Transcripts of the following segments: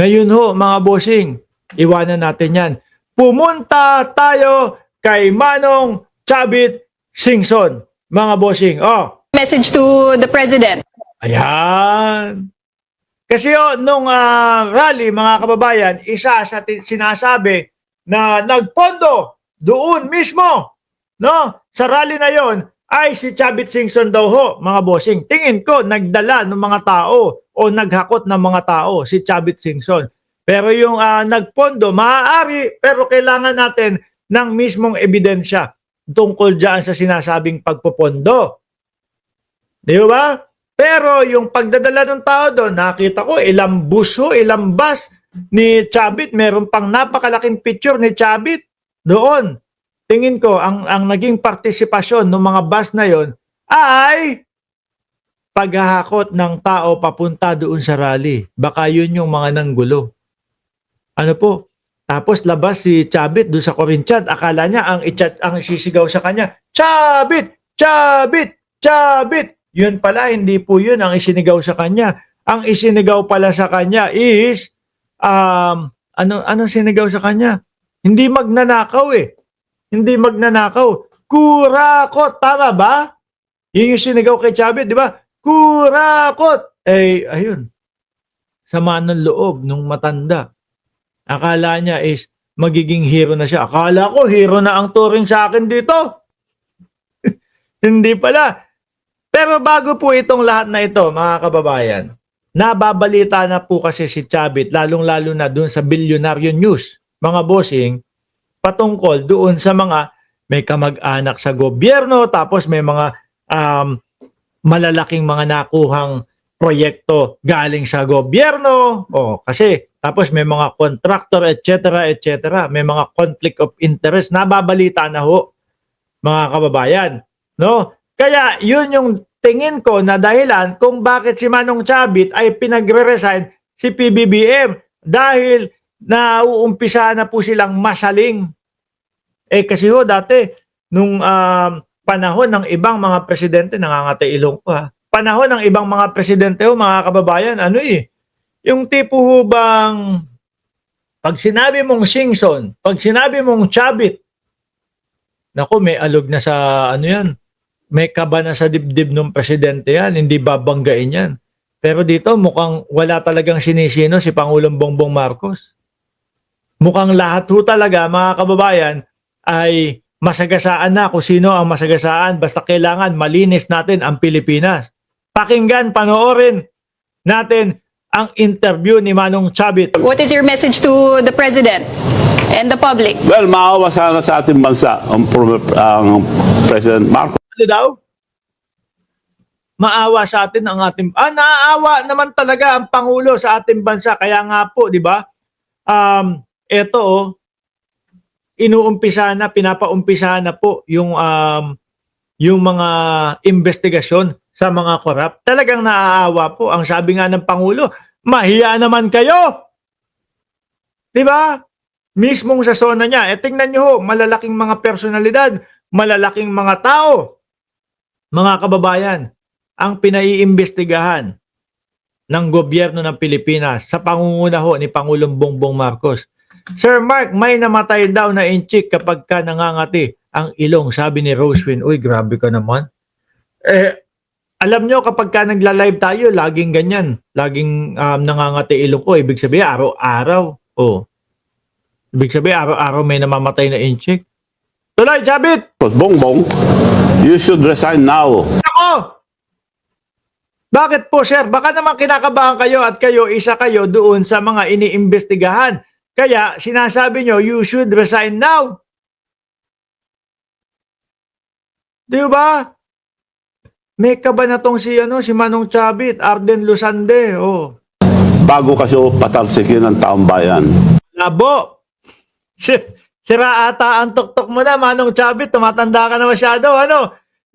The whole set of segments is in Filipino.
Ngayon ho, mga bossing, iwanan natin yan. Pumunta tayo kay Manong Chavit Singson, mga bossing. Oh, Message to the President. ayan. Kasi nung rally, mga kababayan, isa sa sinasabi na nagpondo doon mismo, no? Sa rally na yon ay si Chavit Singson daw ho, mga bossing. Tingin ko, nagdala ng mga tao o naghakot ng mga tao si Chavit Singson. Pero yung nagpondo, maaari, pero kailangan natin ng mismong ebidensya tungkol dyan sa sinasabing pagpopondo. Di ba? Pero yung pagdadala ng tao doon, nakita ko ilang buso, ilang bus ni Chavit. Meron pang napakalaking picture ni Chavit doon. Tingin ko, ang naging partisipasyon ng mga bus na yon ay paghahakot ng tao papunta doon sa rally. Baka yun yung mga nanggulo. Ano po? Tapos labas si Chavit doon sa Corinthian. Akala niya ang sisigaw sa kanya, Chavit! Chavit! Chavit! Yun pala, hindi po yun ang isinigaw sa kanya. Ang isinigaw pala sa kanya is, ano sinigaw sa kanya? Hindi magnanakaw eh. Hindi magnanakaw. Kurakot, tama ba? Yun yung sinigaw kay Chavit, di ba? Kurakot! Eh, ayun. Sama ng loob nung matanda. Akala niya is magiging hero na siya. Akala ko hero na ang turing sa akin dito. Hindi pala. Pero bago po itong lahat na ito, mga kababayan, nababalita na po kasi si Chavit, lalong-lalo na doon sa Bilyonaryo News, mga bossing, patungkol doon sa mga may kamag-anak sa gobyerno, tapos may mga malalaking mga nakuhang proyekto galing sa gobyerno, kasi tapos may mga contractor, etc., etc., may mga conflict of interest, nababalita na ho, mga kababayan, no? Kaya yun yung tingin ko na dahilan kung bakit si Manong Chavit ay pinagre-resign si PBBM dahil nauumpisa na po silang masaling. Eh kasi ho dati nung panahon ng ibang mga presidente, nangangati ilong ko ha, panahon ng ibang mga presidente ho, mga kababayan, yung tipo ho bang pag sinabi mong Singson, pag sinabi mong Chavit, naku, may alog na sa yan. May kaba na sa dibdib ng presidente yan, hindi babanggain yan. Pero dito mukhang wala talagang sinisino si Pangulong Bongbong Marcos. Mukhang lahat ho talaga, mga kababayan, ay masagasaan na kung sino ang masagasaan. Basta kailangan malinis natin ang Pilipinas. Pakinggan, panoorin natin ang interview ni Manong Chavit. What is your message to the President and the public? Well, maawa sana sa ating bansa ang President Marcos. Ano daw? Maawa sa atin ang ating... naaawa naman talaga ang Pangulo sa ating bansa. Kaya nga po, di ba? Ito, inuumpisa na, pinapaumpisa na po yung mga investigasyon sa mga korap. Talagang naaawa po. Ang sabi nga ng Pangulo, mahiya naman kayo! Di ba? Mismong sa zona niya. Tingnan nyo ho, malalaking mga personalidad, malalaking mga tao, mga kababayan, ang pinaiimbestigahan ng gobyerno ng Pilipinas sa pangunguna ho ni Pangulong Bongbong Marcos. Sir Mark, may namatay daw na inchik kapag ka nangangati ang ilong, sabi ni Rosewin. Uy, grabe ka naman. Alam nyo, kapag ka nagla-live tayo, laging ganyan. Laging nangangati ilong ko. Ibig sabihin, araw-araw. Ibig sabihin, araw-araw may namamatay na inchik. Tuloy, Chavit! Bongbong, you should resign now. Ako! Bakit po, sir? Baka naman kinakabahan kayo at isa kayo doon sa mga iniimbestigahan. Kaya sinasabi nyo, you should resign now. Di ba? May kaba na tong si Manong Chavit, Arden Lusande. Bago kasi patalsikin ng taong bayan. Labo! Sira ata ang tuktok mo na, Manong Chavit. Tumatanda ka na masyado.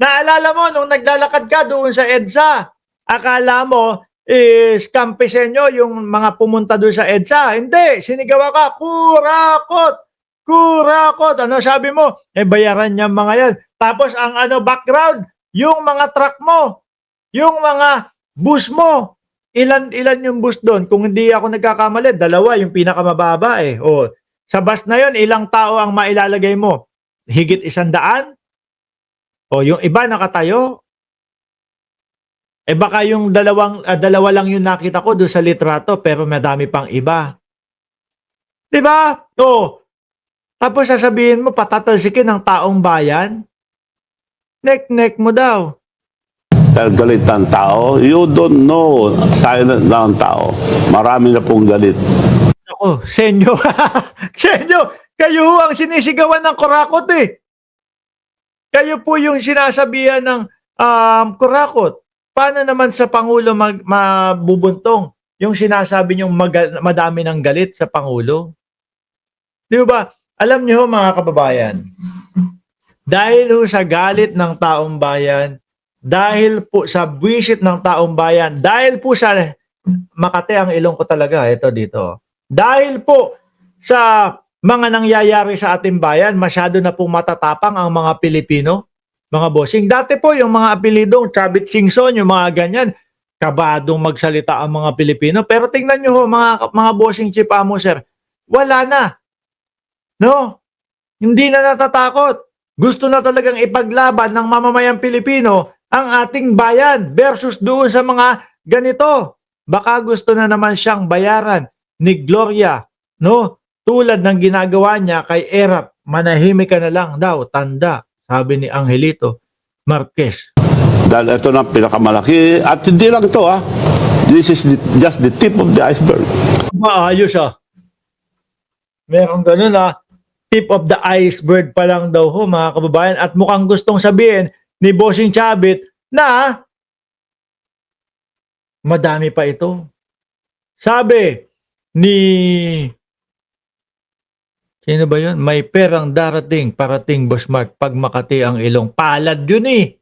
Naalala mo, nung naglalakad ka doon sa EDSA, akala mo, is kampisenyo yung mga pumunta doon sa EDSA. Hindi, sinigawa ka, kurakot! Kurakot! Ano sabi mo? Bayaran niya mga yan. Tapos ang background, yung mga truck mo, yung mga bus mo, ilan yung bus doon? Kung hindi ako nagkakamali, 2 yung pinakamababa eh. O, sa bus na yon, ilang tao ang mailalagay mo? Higit 100? O, yung iba nakatayo? Eh baka yung dalawa lang yung nakita ko doon sa litrato, pero madami pang iba. Diba? O, tapos sasabihin mo, patatalsikin ng taong bayan? Nek-nek mo daw. Dahil galit ang tao, you don't know, silent lang ang tao. Marami na pong galit. Ako, senyo. Senyo, kayo ang sinisigawan ng kurakot eh. Kayo po yung sinasabihan ng kurakot. Paano naman sa Pangulo mabubuntong yung sinasabi niyong madami ng galit sa Pangulo? Di ba? Alam niyo mga kababayan, dahil ho sa galit ng taong bayan, dahil po sa buwisit ng taong bayan, dahil po sa Makati ang ilong ko talaga, ito dito. Dahil po sa mga nangyayari sa ating bayan, masyado na pong matatapang ang mga Pilipino, mga bossing. Dati po yung mga apelidong Chavit Singson, yung mga ganyan, kabadong magsalita ang mga Pilipino. Pero tingnan nyo ho, mga bossing chief amo sir, wala na. No? Hindi na natatakot. Gusto na talagang ipaglaban ng mamamayang Pilipino ang ating bayan versus doon sa mga ganito. Baka gusto na naman siyang bayaran ni Gloria, no? Tulad ng ginagawa niya kay Erap, manahimik ka na lang daw, tanda, sabi ni Angelito Marquez. Dahil ito na pinakamalaki, at hindi lang ito this is just the tip of the iceberg. Maayos Meron ganun tip of the iceberg pa lang daw ho mga kababayan, at mukhang gustong sabihin ni Bossing Chavit na madami pa ito. Sabi ni sino ba yun? May perang parating Boss Mark pag Makati ang ilong. Palad yun eh.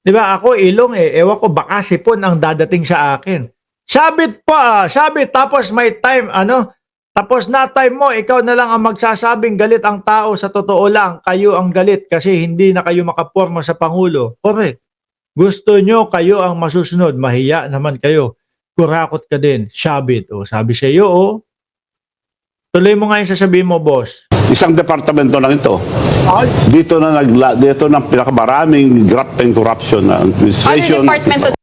Di ba ako ilong ewan ko baka sipon ang dadating sa akin. Sabit pa, sabit tapos may time tapos na time mo, ikaw na lang ang magsasabing galit ang tao. Sa totoo lang, kayo ang galit kasi hindi na kayo makaporma sa Pangulo. Correct. Gusto nyo, kayo ang masusunod. Mahiya naman kayo. Kurakot ka din. Sabit. Sabi sa iyo, tuloy mo nga yung sasabihin mo, boss. Isang departamento lang ito. Dito na pinakamaraming graft and corruption na Other administration. departments that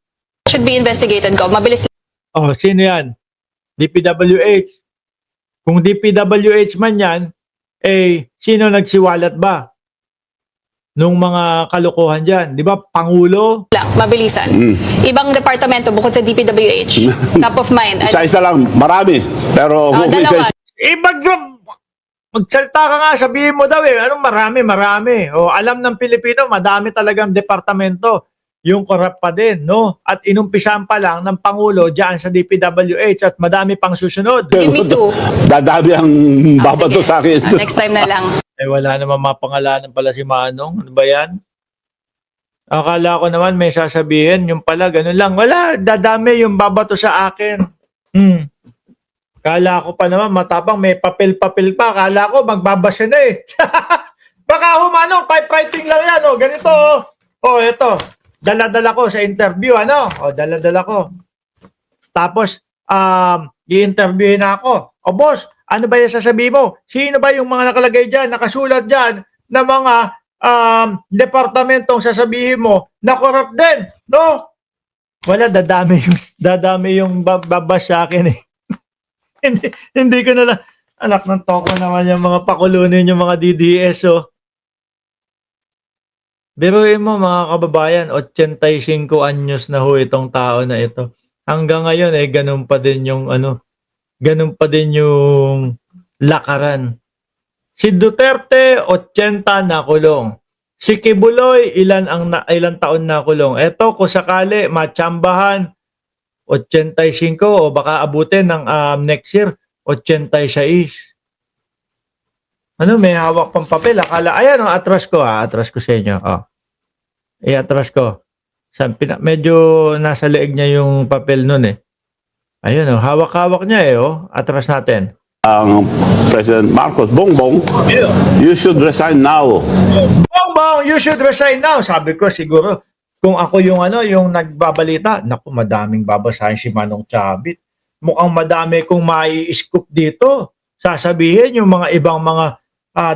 should be investigated ko. Mabilis Sino yan? DPWH. Kung DPWH man yan, sino nagsiwalat ba? Nung mga kalokohan dyan. Di ba? Pangulo? lang, mabilisan. Ibang departamento bukod sa DPWH. Top of mind. Isa-isa lang, marami. Pero Dalawa. Magsalita ka nga, sabihin mo daw anong marami. Alam ng Pilipino, madami talagang departamento. Yung corrupt pa din, no? At inumpisahan pa lang ng Pangulo diyan sa DPWH at madami pang susunod. Give me 2. Dadami ang babato sige. sa akin. Next time na lang. Wala naman mapangalanan pala si Manong. Ano ba yan? Akala ko naman may sasabihin, yung pala, ganun lang. Wala, dadami yung babato sa akin. Akala ko pa naman, matapang, may papel-papel pa. Akala ko, magbabasya na eh. Baka Manong, typewriting lang yan. Ganito. Ito. Dala-dala ko sa interview, dala-dala ko. Tapos, i-interviewin na ako. Boss, ano ba yung sasabihin mo? Sino ba yung mga nakalagay dyan, nakasulat dyan, na mga departamentong sasabihin mo na corrupt din, no? Wala, dadami yung babas sa akin eh. hindi ko na lang, anak ng toko naman yung mga pakulunin yung mga DDS, Biruin mo mga kababayan, 85 anyos na ho itong tao na ito. Hanggang ngayon ganun pa din yung lakaran. Si Duterte 80 na kulong. Si Kibuloy ilan taon na kulong. Eto kung sakali matsambahan 85 o baka abutin ng next year 86. May hawak pang papel. Akala, ayan atras ko sa inyo. Atras ko. Medyo nasa leeg niya yung papel nun Ayun hawak-hawak niya atras natin. Ang President Marcos, Bongbong, you should resign now. Bongbong, you should resign now. Sabi ko siguro, kung ako yung yung nagbabalita, naku, madaming babasahin si Manong Chavit. Mukhang madami kong mai-scoop dito. Sasabihin yung mga ibang mga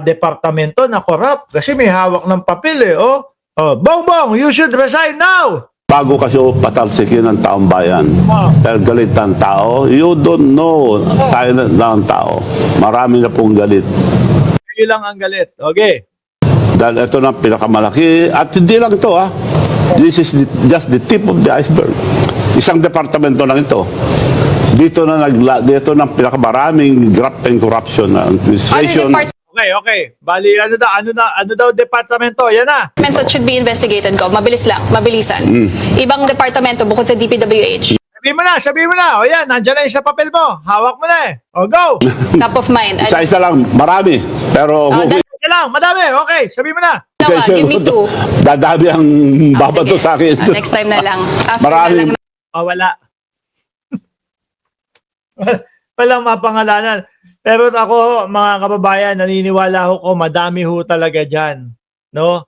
departamento na corrupt kasi may hawak ng papel eh. Bongbong, you should resign now. Bago kasi patalsikin ng taong bayan. Dahil galit ng tao, you don't know, silent lang ang tao. Marami na pong galit. Kayo lang ang galit. Okay. Dahil ito na pinakamalaki, at hindi lang ito this is just the tip of the iceberg. Isang departamento lang ito. Dito na pinakamaraming graft and corruption na administration. Okay. Bali, ano daw departamento? Yan na. Departments that should be investigated, Gov. Mabilis lang, mabilisan. Ibang departamento bukod sa DPWH. Sabihin mo na. O yan, nandiyan na yung sa papel mo. Hawak mo na eh. O, go. Top of mind. Isa-isa lang, marami. Pero Isa lang, madami. Okay, sabihin mo na. Give me 2. dadami ang babato Sige. sa akin. Next time na lang. After Maraming- na lang. Wala. Walang mapangalanan. Pero ako, mga kababayan, naniniwala ko madami ho talaga dyan. No?